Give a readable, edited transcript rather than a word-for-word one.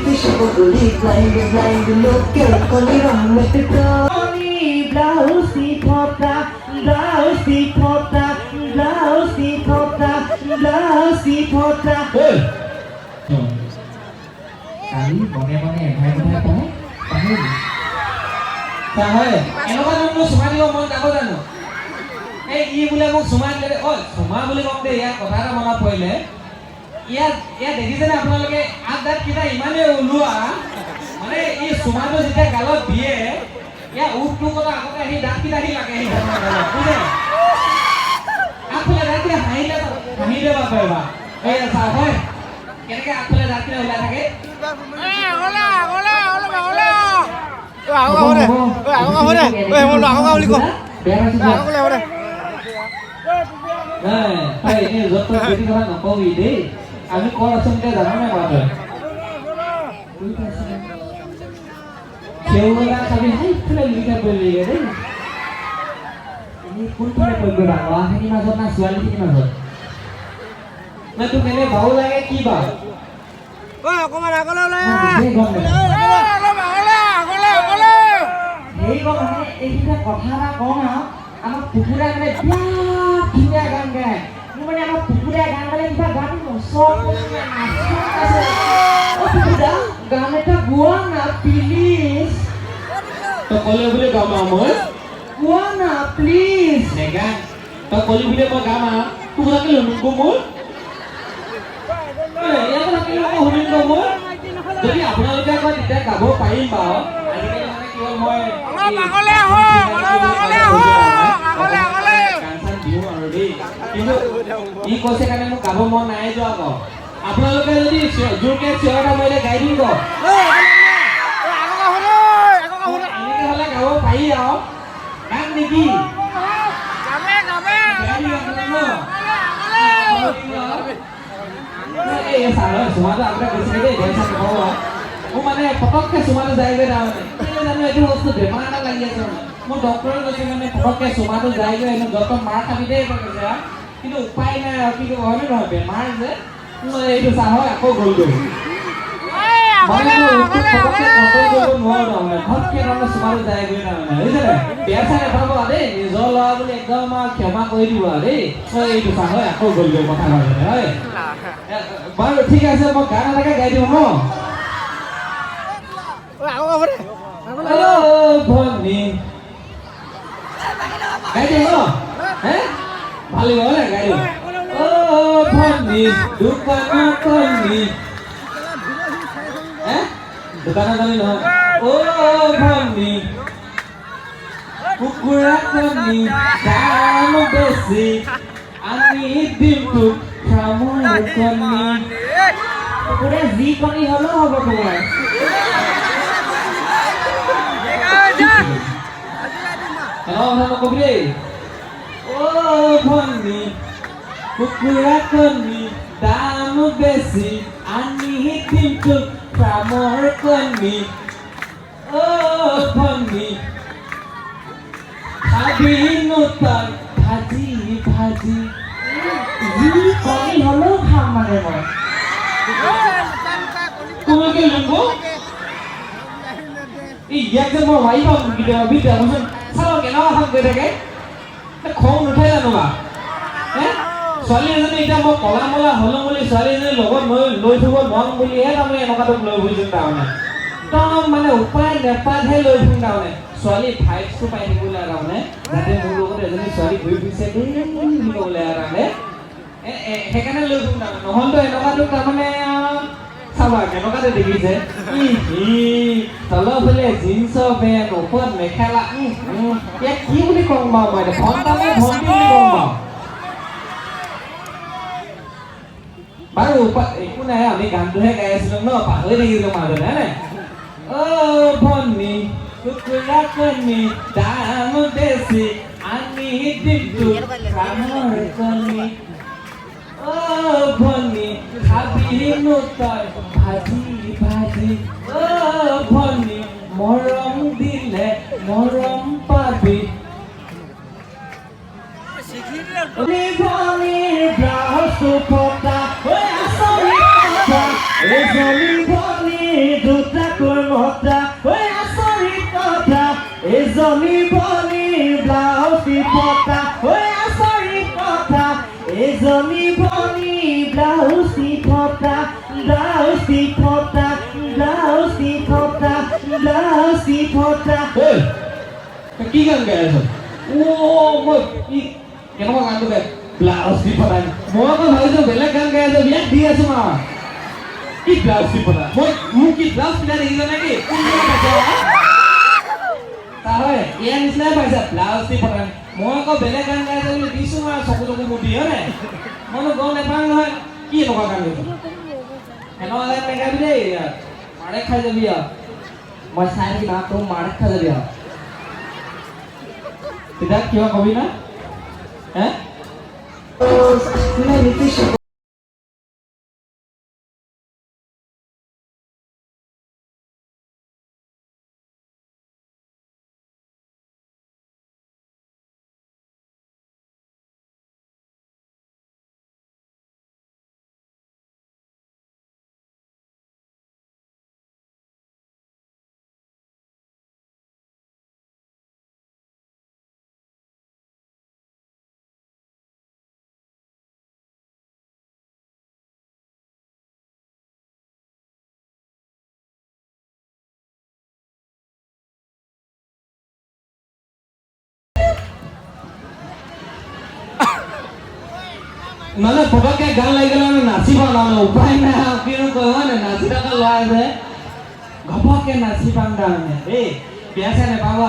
Blind, blind, look at Colirong with the blouse, the pota, blouse, the pota, blouse, the pota, blouse, the pota. Kali bone-bone hai bone paham. Sahe, enaka nunggu suma dibo mon যাব জানো? এই ই বুলে মোক সুমা দিলে ও সুমা বুলি কম দে ইয়া কথা এটা মনত পৰিলে ইয়া দেখিছেনে আপোনালোকে আগ দাঁত কিটা ইমানে ওলোৱা মানে ই সুমাটো যেতিয়া গালত দিয়ে ইয়া উঠটো কথা আগতে আহি দাঁত কিটা আহি লাগে আহি বুঝে আগফালে দাঁত কিটা হাঁহিলে বাপেবা এই চাহ হয় কেনেকে আগফালে দাঁত কিটা ওলাই থাকে আমি কল আচলতে জানো নে বাৰু কেউলা খালি হাইফালে লিখা পড়লি ৰে এই কোনফালে পড়বে বাবা হেনি মাজত না ছোৱালী হেনি মাজত না তো কেনে ভাও লাগে কি বা ও অকমান আগলে ওলাই এই গম মানে এইটা কথা এটা কওঁ না আমার কুকুরা মানে বিয়া গান গায় মানে আমার কুকুরা গান গালে কিবা গান সব আছে ও কুকুরা গান এটা গোৱা না প্লিজ তো কলে বলে গামা মই গোৱা না প্লিজ নেগা তো কলি বলে মই গামা কুকুরা কে লুকো মই ইয়া কথা কি লুকো শুনিব মই যদি আপোনালোকে কয় তেতিয়া গাব পাৰিম বা আজিকালি মানে কি হ'ল মই পাগলে কিন্তু ই কৈছে কাৰণে মোক গাব মন নাই যোৱা আকৌ আপোনালোকে যদি জোৰকে চিঞৰা মইলে গাই দিম আকৌ এনেকে হ'লে গাব পাৰি আৰু গান নেকি এই চাৰ সুমাটো আপোনাক কৈছিলে দেই দেই চাৰ ক'ব মোৰ মানে পটককে সুমাটো যায়গৈ তাৰমানে জানো এইটো বস্তু বেমাৰ এটা লাগি আছে মোৰ ডক্টৰে কৈছে মানে পটককে সুমাটো যায়গৈ এনে ডক্টৰ মাৰ খাবি দেই কৈছে কিন্তু উপায় নাই আৰু কি কৰিব হয়নে নহয় বেমাৰ যে এইটো চাহ হয় আকৌ গ'লগৈ মানে পটককে কণ্ট্ৰল কৰিব নোৱাৰো তাৰমানে ঘৰকে তাৰমানে সুমাটো যায়গৈ তাৰমানে বুজিছেনে বেয়া চাই নাপাব দেই নিজৰ ল'ৰা বুলি একদম ক্ষমা কৰি দিব দেই এইটো চাহ হয় আকৌ গ'লগৈ কথা ভাবে হয় বাৰু ঠিক আছে মই গান এটাকে গাই দিওঁ ন ভনী গাই দিওঁ ন ভালে হ'লে গাই দিওঁ ভনী দোকানৰ কণী দোকানৰ কণী নহয় ভনী কুকুৰা কণী দাম বেছি আমি দিনটো খামৰ কণী কুকুৰে যি কণী হ'লেও হ'ব তোমাৰ কবি ভনী কুকুৰা কণী দাম বেছি আনি কিন্তু খামৰ কণী ভনী খাবিনো তই ভাজি ভাজি যি কণী হ'লেও খাম মানে মই তোমাকে লিখো ইয়াক যে মই ভাই পাম কেতিয়াবা ভিতৰত চাব কেনেকুৱা কাম কৰি থাকে খং নুঠাই জানো বা ছোৱালী এজনী এতিয়া মই কলা মলা হলো বুলি ছোৱালী এজনী লগত মই লৈ থব নোৱাৰো বুলিহে তাৰমানে এনেকুৱাটোক লৈ ফুৰিছোঁ তাৰমানে একদম মানে উপায় নেপায়হে লৈ ফুৰিম তাৰমানে ছোৱালী ভাইবছটো পাই থাকিবলৈ তাৰমানে যাতে মোৰ লগত এজনী ছোৱালী ঘূৰি ফুৰিছে দেই বুলি ক'বলৈ তাৰমানে সেইকাৰণে লৈ ফুৰিম তাৰমানে নহ'লেতো এনেকুৱাটোক তাৰমানে চাবা কেনেকুৱাতে দেখিছে তলৰ ফালে জিন্সৰ পেণ্ট ওপৰত মেখেলা ইয়াক কি বুলি কম বাৰু মই ভণ্টানে ভণ্টি বুলি কম বাৰু একো নাই আমি গানটোহে গাই আছিলো ন পাহৰি থাকিলো মাজতে নে ভনী কুকুৰা কণী দাম বেছি আনি দিনটো খামৰ কণী ভনী খাবিনো তই ভাজি ভাজি ভনী মৰম দিলে মৰম পাবি ভনীৰ ব্লাউজটো ফটা এজনী ভনী দুটাকৈ মতা ঐ আচৰিত কথা এজনী ভনী ব্লাউজ ফটা ঐ আচৰিত কথা এজনী ভনী ব্লাউজ ফটা ব্লাউজ ফটা ব্লাউজ ফটা ব্লাউজ ফটা এই তই কি গান গাই আছ মই কি কেনেকুৱা গানটো গাই ব্লাউজ দি ফটাই মই আকৌ ভাবিছোঁ বেলেগ গান গাই আছ বিয়াত দি আছো মা কি ব্লাউজ দি ফটা মোক কি ব্লাউজ পিন্ধাই দেখিছ নেকি হয় ইয়াৰ নিচিনাই পাইছা ব্লাউজ দি ফটাই মই আকৌ বেলেগ গান গাই আছো বুলি দিছোঁ আৰু চকু চকু মুঠি হয় নাই মইনো গম নাপাওঁ নহয় কি এনেকুৱা গান গাইছ এনেকুৱা গান নেগাবি দেই মাৰে খাই যাবি আৰু মই চাই থাকি না তোৰ মাৰে খাই যাবি আৰু তেতিয়া কিবা কবি না হে মানে পটককৈ গান লাগি গ'লে মানে নাচিব তাৰমানে উপায় নাই আৰু কিনো কয় হয় নাই নাচি থকা ল'ৰা যে ঘপককৈ নাচি পাম তাৰমানে এই বিয়া চিয়া নেপাব